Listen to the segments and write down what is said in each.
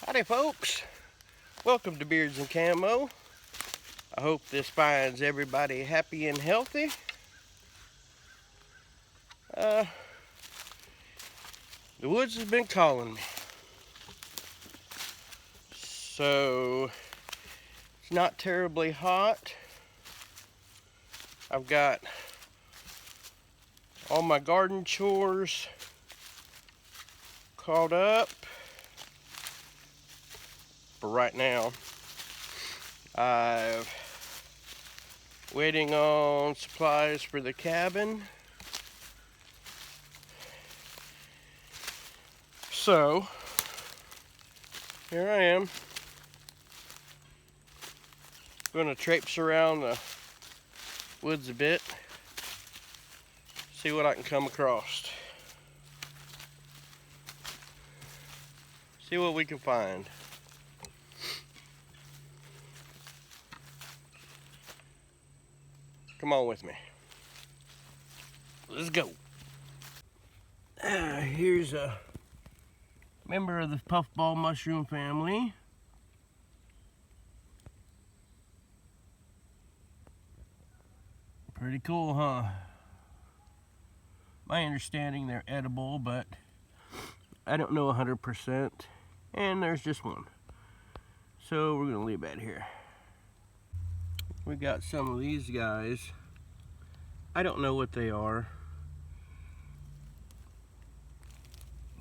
Howdy folks, welcome to Beards and Camo. I hope this finds everybody happy and healthy. The woods has been calling me. So, it's not terribly hot. I've got all my garden chores caught up. For right now, I'm waiting on supplies for the cabin. So, here I am. Going to traipse around the woods a bit, see what I can come across. See what we can find. Come on with me. Let's go. Here's a member of the puffball mushroom family. Pretty cool, huh? My understanding they're edible, but I don't know 100%. And there's just one. So we're gonna leave that here. We got some of these guys. I don't know what they are.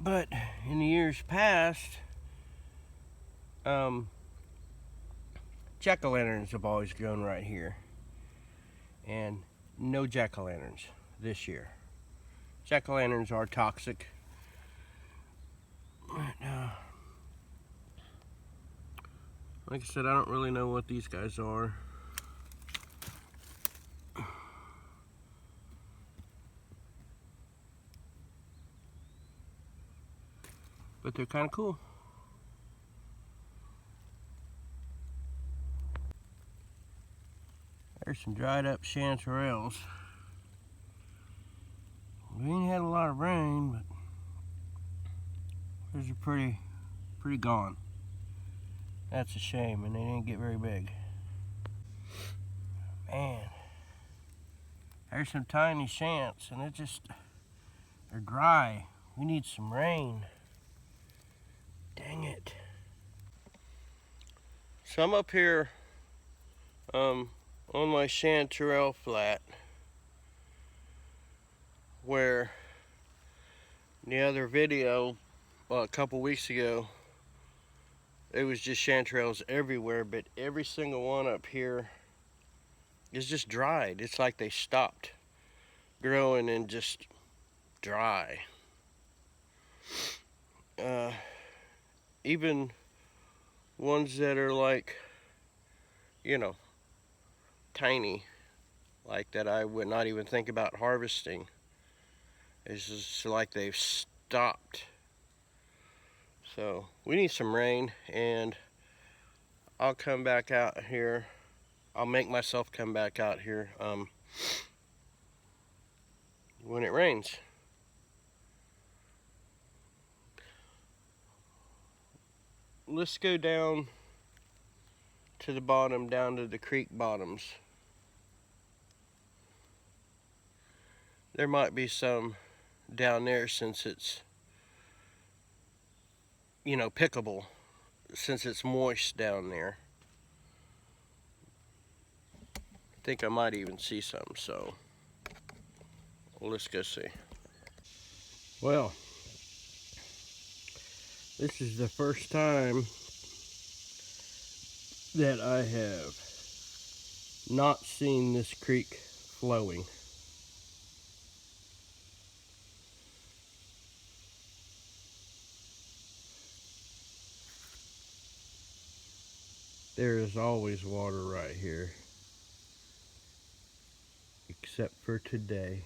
But in the years past, jack-o'-lanterns have always grown right here. And no jack-o'-lanterns this year. Jack-o'-lanterns are toxic. But, like I said, I don't really know what these guys are. But they're kind of cool. There's some dried up chanterelles. We ain't had a lot of rain, but those are pretty gone. That's a shame, and they didn't get very big. Man, there's some tiny shants, and they're dry. We need some rain. Dang it. So I'm up here on my chanterelle flat, where the other video, well, a couple weeks ago, it was just chanterelles everywhere, but every single one up here is just dried. It's like they stopped growing and just dry. Even ones that are like, you know, tiny, like that I would not even think about harvesting. It's just like they've stopped. So we need some rain, and I'll come back out here. I'll make myself come back out here when it rains. Let's go down to the bottom, down to the creek bottoms. There might be some down there since it's, you know, pickable, since it's moist down there. I think I might even see some, so let's go see. Well, this is the first time that I have not seen this creek flowing. There is always water right here, except for today.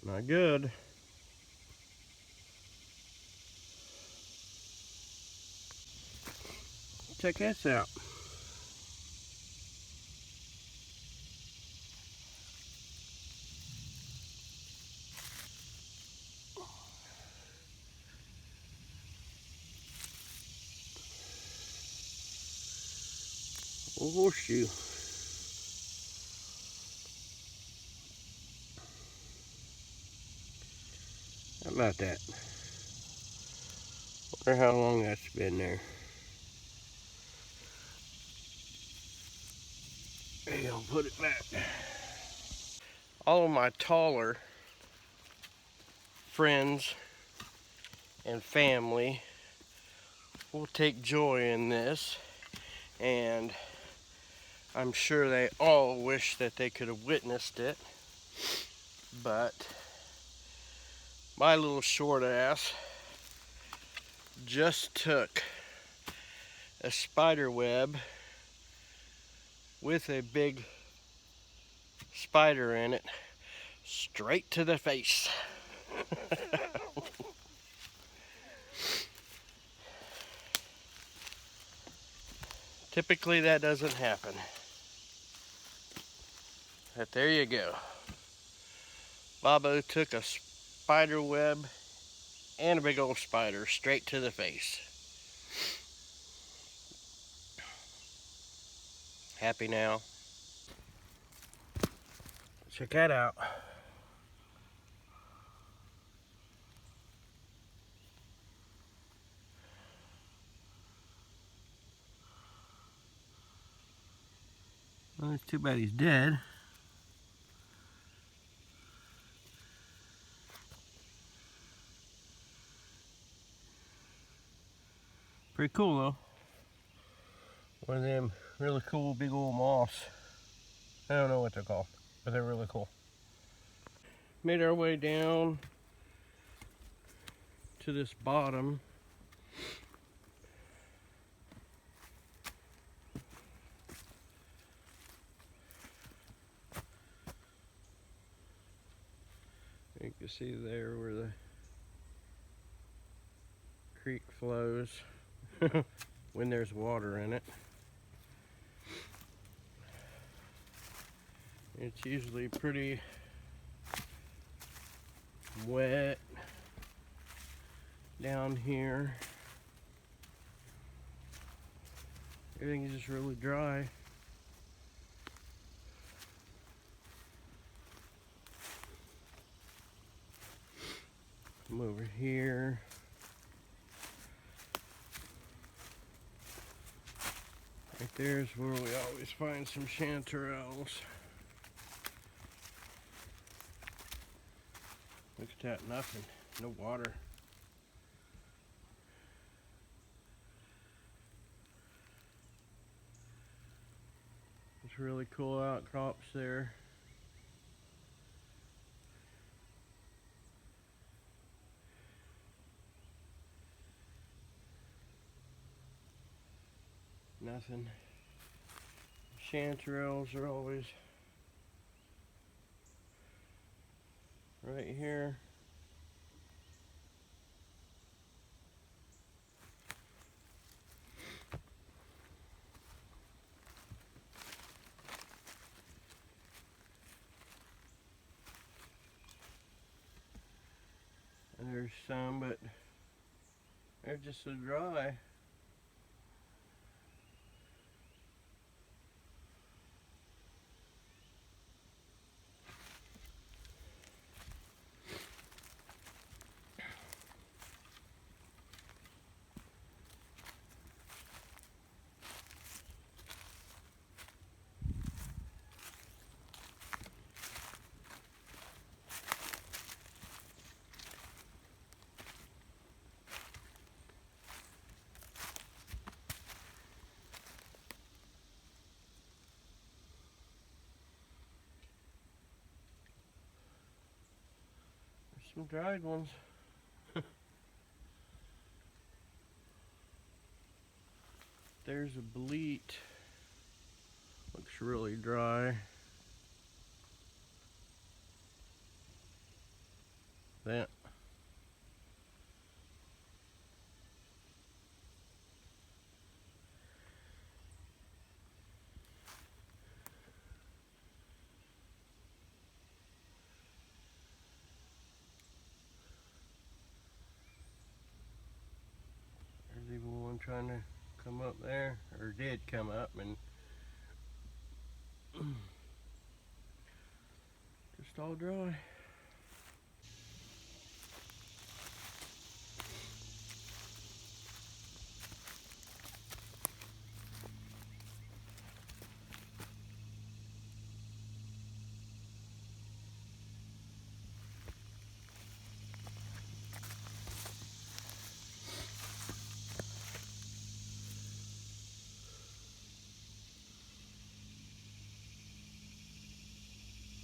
Not good. Check this out. Little horseshoe. How about that? Wonder how long that's been there. Hey, I'll put it back. All of my taller friends and family will take joy in this, and I'm sure they all wish that they could have witnessed it, but my little short ass just took a spider web with a big spider in it straight to the face. Typically that doesn't happen, but there you go. Bobo took a spider web and a big old spider straight to the face. Happy now. Check that out. Well, it's too bad he's dead. Pretty cool though. One of them really cool big old moths. I don't know what they're called, but they're really cool. Made our way down to this bottom. You can see there where the creek flows when there's water in it. It's usually pretty wet down here. Everything is just really dry. Come over here. Right there's where we always find some chanterelles. Look at that, nothing, no water. It's really cool outcrops there. Nothing. Chanterelles are always right here. And there's some, but they're just so dry. There's some dried ones. There's a bleat. Looks really dry. That. There's even one trying to come up there, or did come up, and Just all dry.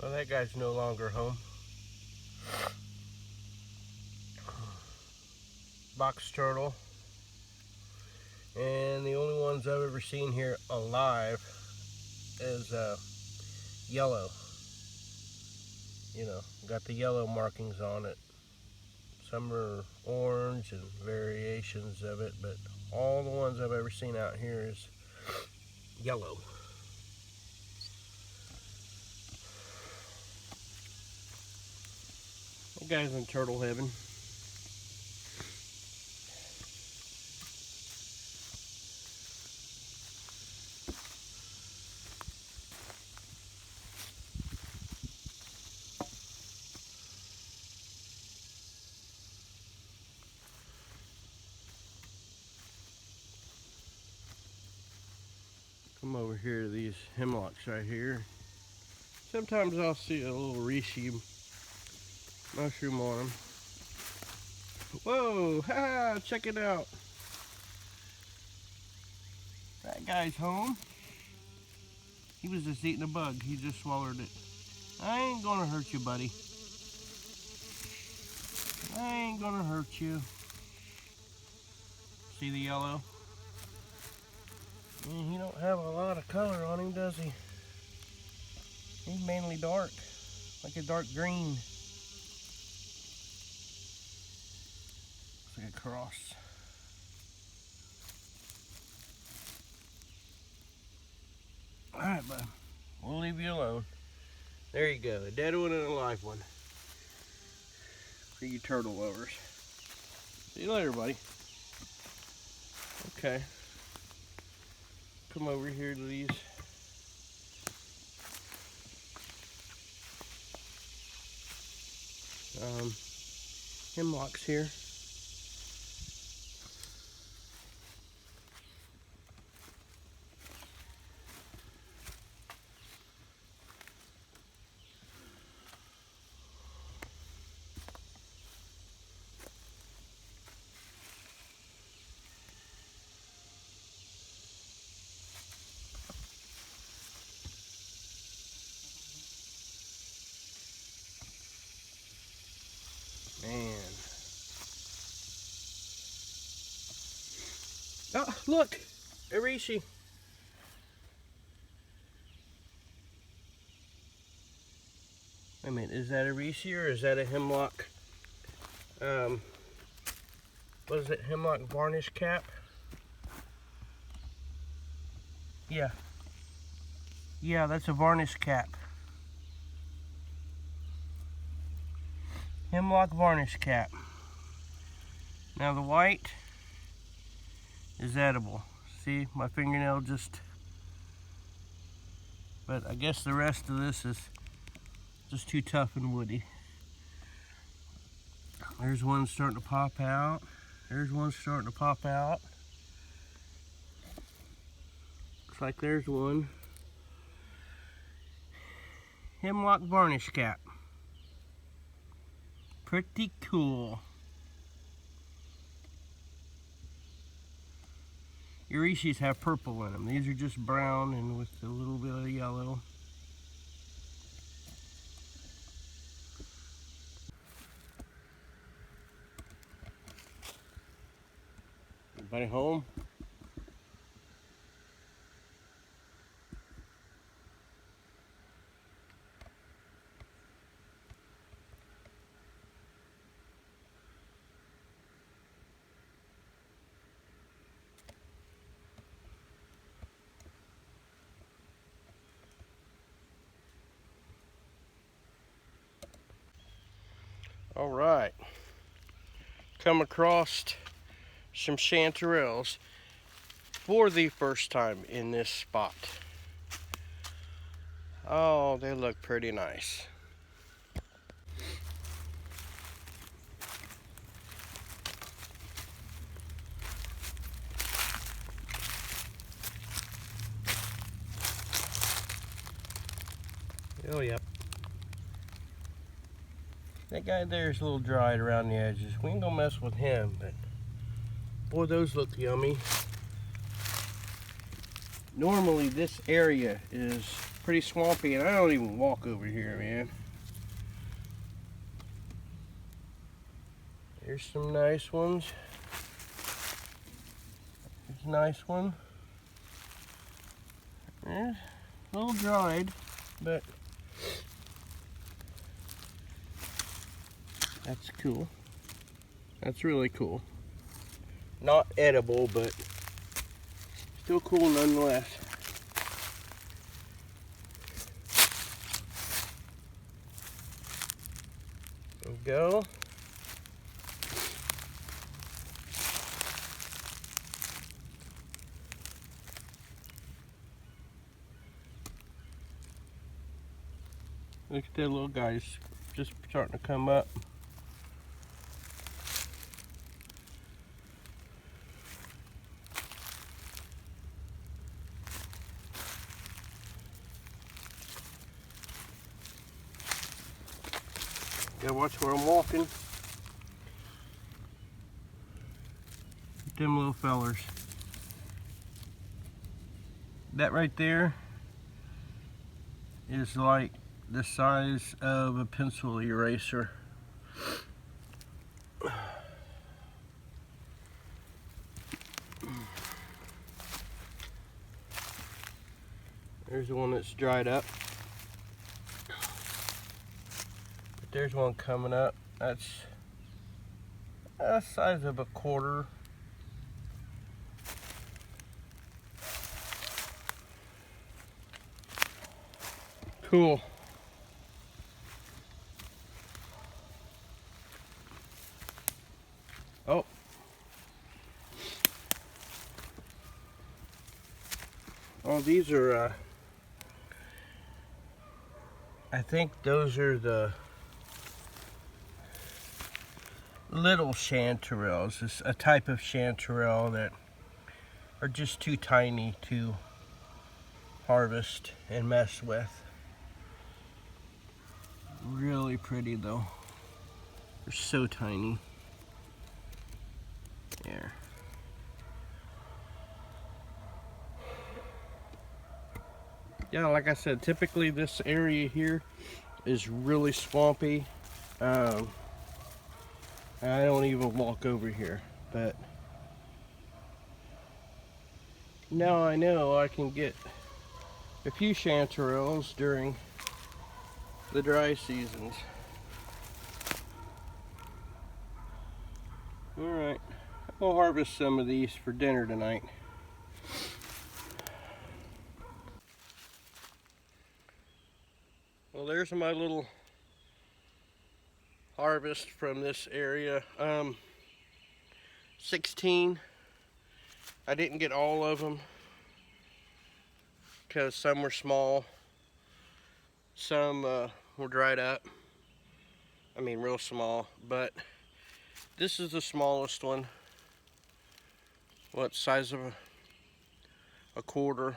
Well, that guy's no longer home. Box turtle. And the only ones I've ever seen here alive is yellow. You know, got the yellow markings on it. Some are orange and variations of it, but all the ones I've ever seen out here is yellow. That guy's in turtle heaven. Come over here to these hemlocks right here. Sometimes I'll see a little reishi mushroom on them. Whoa, ha, check it out. That guy's home. He was just eating a bug. He just swallowed it. I ain't gonna hurt you, buddy. I ain't gonna hurt you. See the yellow? He don't have a lot of color on him, does he? He's mainly dark, like a dark green. Looks like a cross. Alright, bud. We'll leave you alone. There you go, a dead one and a live one. For you turtle lovers. See you later, buddy. Okay. Come over here to these hemlocks here. Man. Oh, look! A reishi. Wait a minute, is that a reishi or is that a hemlock? What is it? Hemlock varnish cap? Yeah. Yeah, that's a varnish cap. Hemlock varnish cap. Now the white is edible. See, my fingernail just... But I guess the rest of this is just too tough and woody. There's one starting to pop out. There's one starting to pop out. Looks like there's one. Hemlock varnish cap. Pretty cool. Irishis have purple in them. These are just brown and with a little bit of yellow. Everybody home? All right, come across some chanterelles for the first time in this spot. Oh, they look pretty nice. Oh, yep. That guy there is a little dried around the edges. We ain't gonna mess with him, but boy, those look yummy. Normally, this area is pretty swampy, and I don't even walk over here, man. Here's some nice ones. Here's a nice one. Yeah, a little dried, but that's cool. That's really cool. Not edible, but still cool nonetheless. There we go. Look at that little guy's just starting to come up. Gotta watch where I'm walking. Them little fellers. That right there is like the size of a pencil eraser. There's the one that's dried up. But there's one coming up. That's the size of a quarter. Cool. Oh. Oh, these are, I think those are the little chanterelles. It's a type of chanterelle that are just too tiny to harvest and mess with. Really pretty though. They're so tiny. There. Yeah, like I said, typically this area here is really swampy. I don't even walk over here, but now I know I can get a few chanterelles during the dry seasons. Alright, I'll harvest some of these for dinner tonight. Well, there's my little harvest from this area. 16. I didn't get all of them because some were small, some were dried up. I mean, real small, but this is the smallest one. What size of a quarter?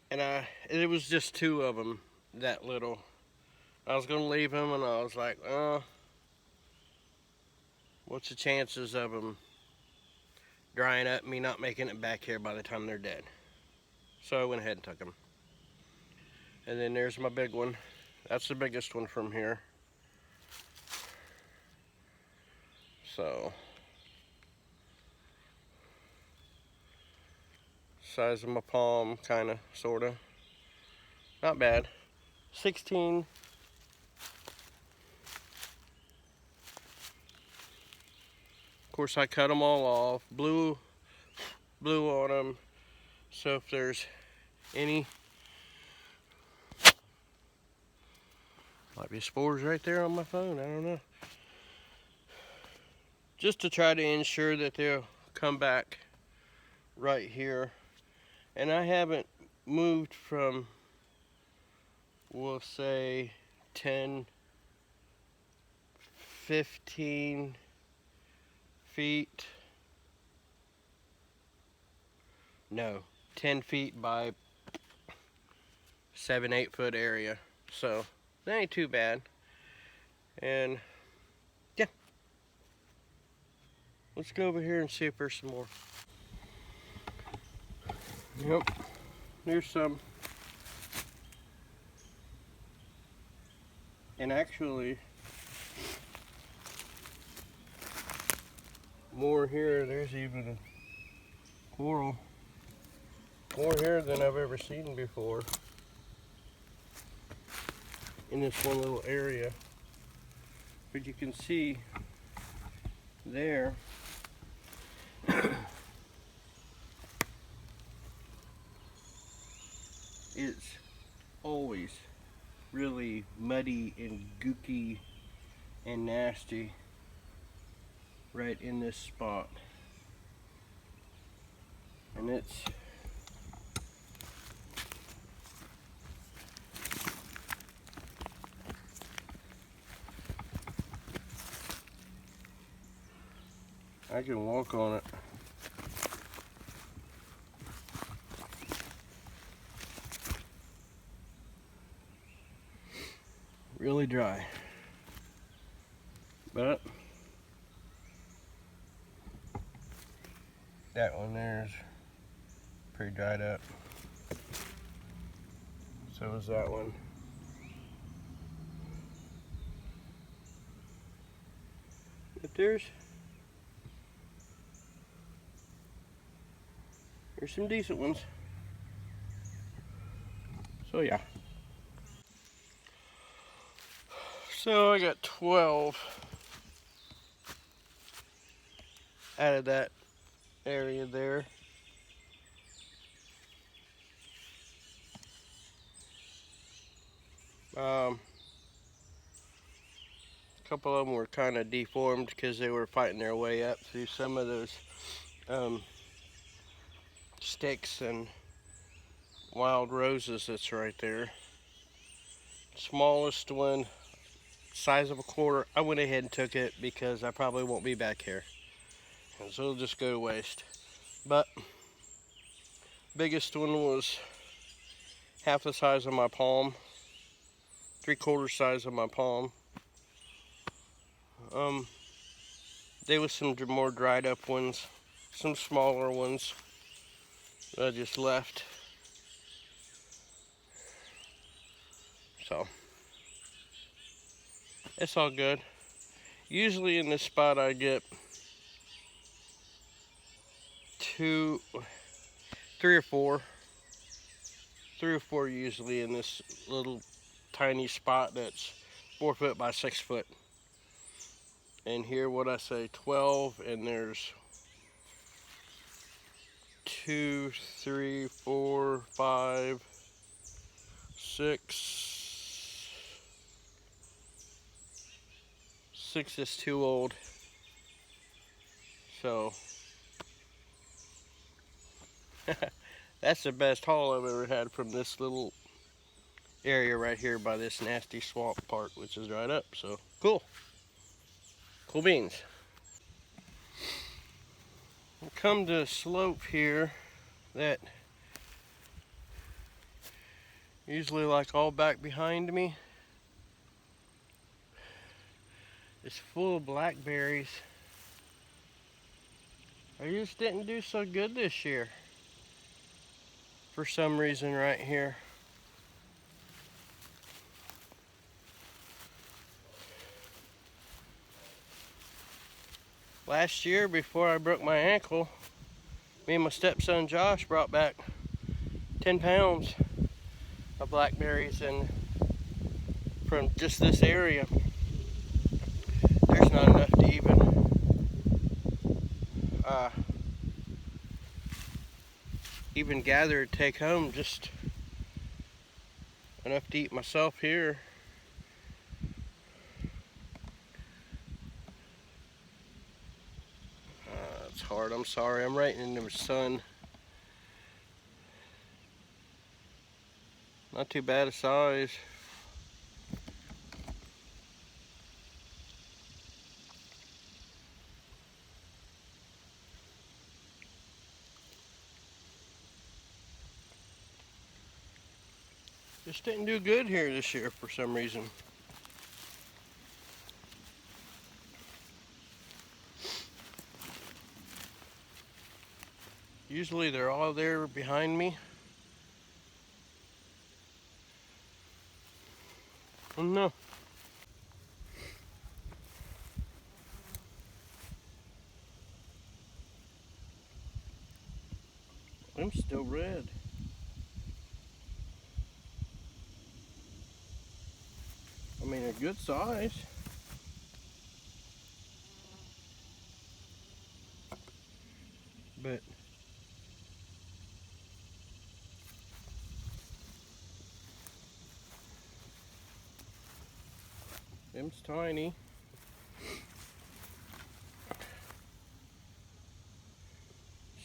And it was just 2 of them, that little. I was gonna leave them, and I was like, what's the chances of them drying up, me not making it back here by the time they're dead? So I went ahead and took them. And then there's my big one. That's the biggest one from here. So, size of my palm, kinda, sorta. Not bad. 16. Of course, I cut them all off. Blue on them. So if there's any, might be spores right there on my phone, I don't know. Just to try to ensure that they'll come back right here. And I haven't moved from we'll say 10, 15 feet. No, 10 feet by 7, 8 foot area. So that ain't too bad. And yeah, let's go over here and see if there's some more. Yep, there's some. And actually, more here. There's even a coral. More here than I've ever seen before in this one little area. But you can see there it's always really muddy and gooky and nasty right in this spot. And it's I can walk on it. Really dry. But that one there's pretty dried up. So is that one. But there's some decent ones. So yeah. So I got 12 out of that area there. A couple of them were kind of deformed because they were fighting their way up through some of those sticks and wild roses that's right there. Smallest one, size of a quarter, I went ahead and took it because I probably won't be back here, and so it'll just go to waste. But biggest one was half the size of my palm, 3/4 size of my palm. There was some more dried up ones, some smaller ones that I just left. So it's all good. Usually in this spot I get 3 or 4 usually in this little tiny spot that's 4 foot by 6 foot. And here, what I say, 12, and there's 2, 3, 4, 5, 6. 6 is too old. So that's the best haul I've ever had from this little area right here by this nasty swamp part, which is dried up. So cool. Cool beans. We'll come to a slope here that usually, like all back behind me, is full of blackberries. I just didn't do so good this year for some reason right here. Last year, before I broke my ankle, me and my stepson Josh brought back 10 pounds of blackberries, and from just this area, there's not enough to even gather to take home, just enough to eat myself here. It's hard, I'm sorry, I'm right in the sun. Not too bad a size Just didn't do good here this year for some reason. Usually they're all there behind me. Oh no. I'm still red. I mean, a good size. But them's tiny.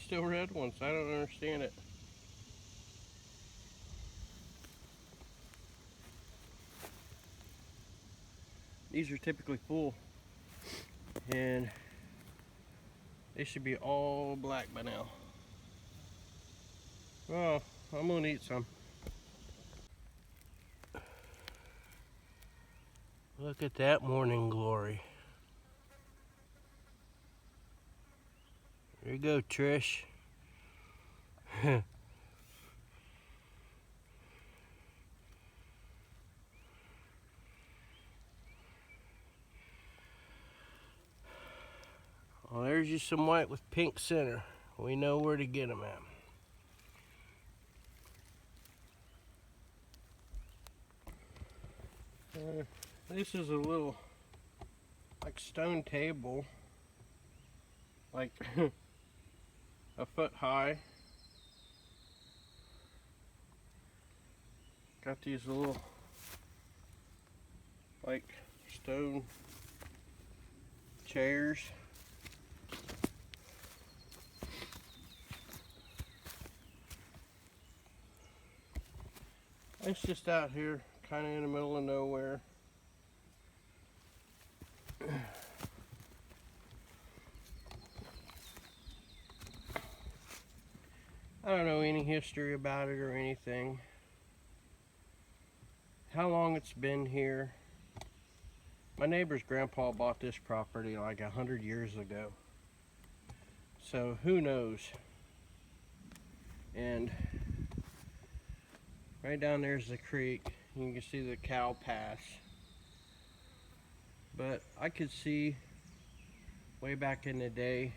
Still red ones. I don't understand it. These are typically full, and they should be all black by now. Oh, I'm gonna eat some. Look at that morning glory. There you go, Trish. Well, there's you some white with pink center. We know where to get them at. This is a little, like, stone table, like a foot high. Got these little, like, stone chairs. It's just out here, kind of in the middle of nowhere. I don't know any history about it or anything. How long it's been here. My neighbor's grandpa bought this property like 100 years ago. So who knows? And right down there's the creek. You can see the cow pass. But I could see way back in the day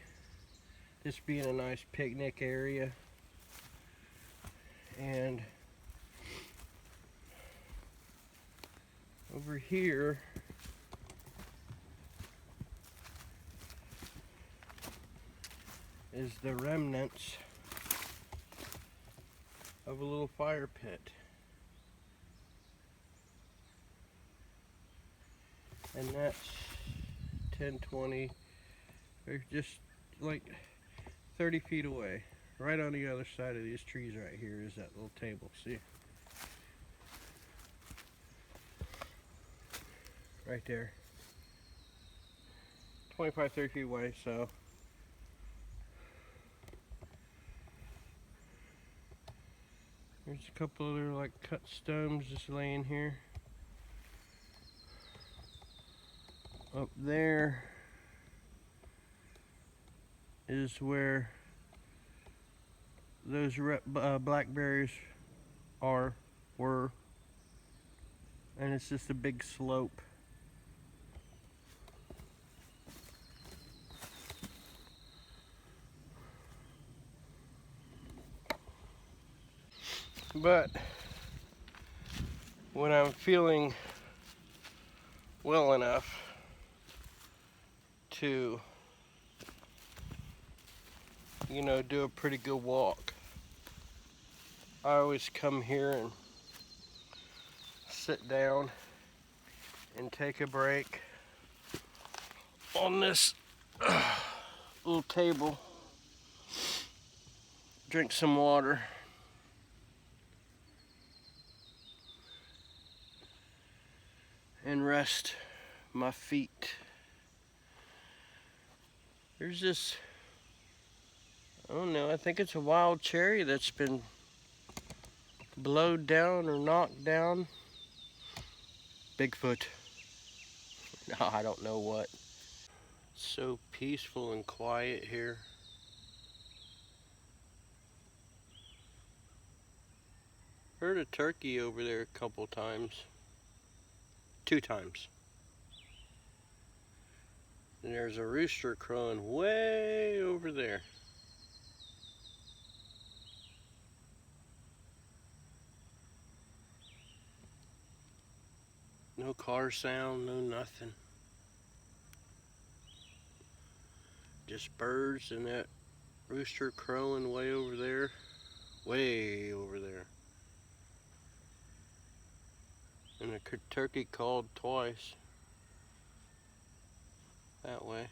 this being a nice picnic area. And over here is the remnants of a little fire pit. And that's 10, 20, they're just like 30 feet away. Right on the other side of these trees right here is that little table, see? Right there. 25, 30 feet away, so. There's a couple other like cut stones just laying here. Up there is where those blackberries were, and it's just a big slope. But when I'm feeling well enough to, you know, do a pretty good walk, I always come here and sit down and take a break on this little table, drink some water, and rest my feet. There's this, I don't know, I think it's a wild cherry that's been blowed down or knocked down. Bigfoot. No, I don't know what. So peaceful and quiet here. Heard a turkey over there a couple times. 2 times. And there's a rooster crowing way over there. No car sound, no nothing. Just birds and that rooster crowing way over there. Way over there. And the turkey called twice. That way.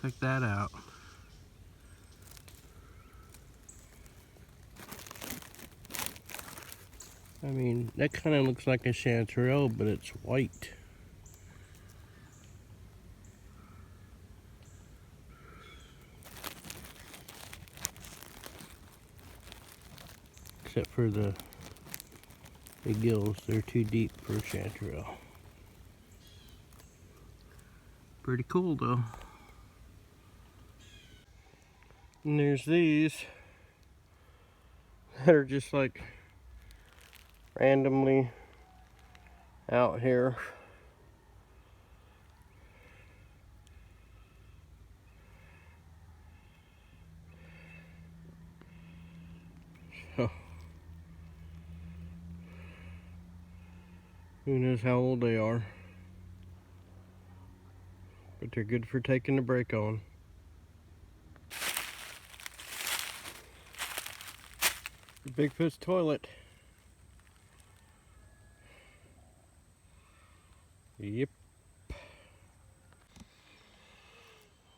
Check that out. I mean, that kind of looks like a chanterelle, but it's white. Except for the gills, they're too deep for a chanterelle. Pretty cool though. And there's these that are just like randomly out here. So, who knows how old they are. But they're good for taking the break on. Bigfoot's toilet. Yep.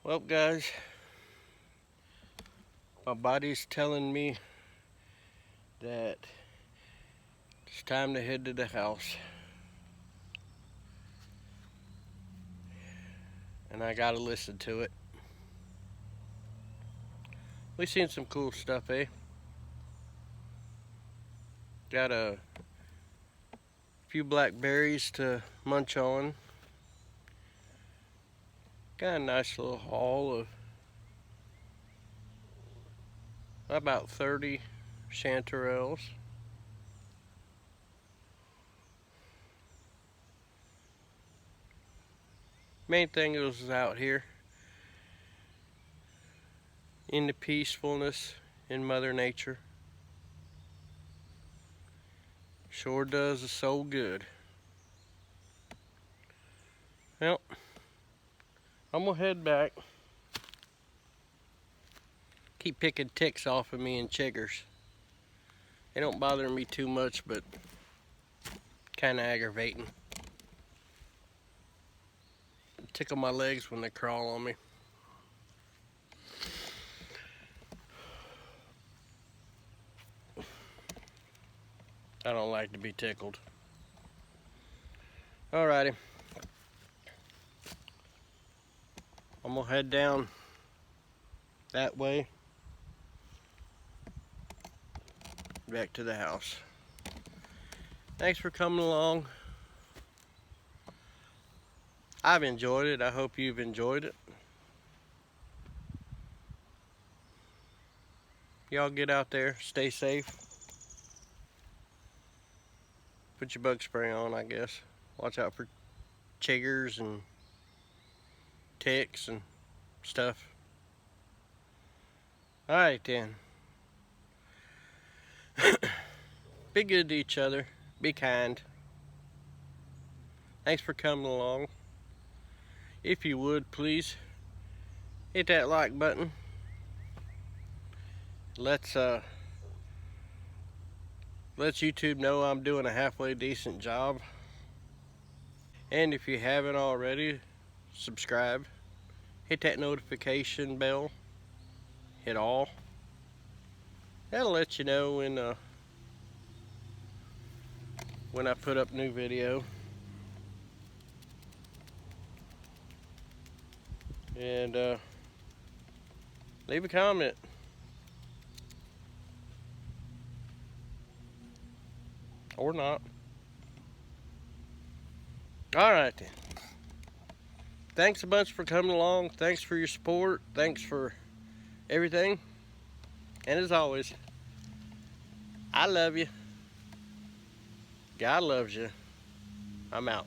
Well, guys, my body's telling me that it's time to head to the house. And I gotta listen to it. We've seen some cool stuff, eh? Got a few blackberries to munch on. Got a nice little haul of about 30 chanterelles. Main thing is out here in the peacefulness in Mother Nature. Sure does the soul good. Well, I'm gonna head back. Keep picking ticks off of me and chiggers. They don't bother me too much, but kind of aggravating. Tickle my legs when they crawl on me. I don't like to be tickled. Alrighty. I'm gonna head down that way. Back to the house. Thanks for coming along. I've enjoyed it. I hope you've enjoyed it. Y'all get out there, stay safe. Put your bug spray on, I guess. Watch out for chiggers and ticks and stuff. Alright then. Be good to each other. Be kind. Thanks for coming along. If you would, please hit that like button. Let's YouTube know I'm doing a halfway decent job. And if you haven't already, subscribe. Hit that notification bell. Hit all. That'll let you know when I put up new video. And leave a comment. Or not. Alright then. Thanks a bunch for coming along. Thanks for your support. Thanks for everything. And as always, I love you. God loves you. I'm out.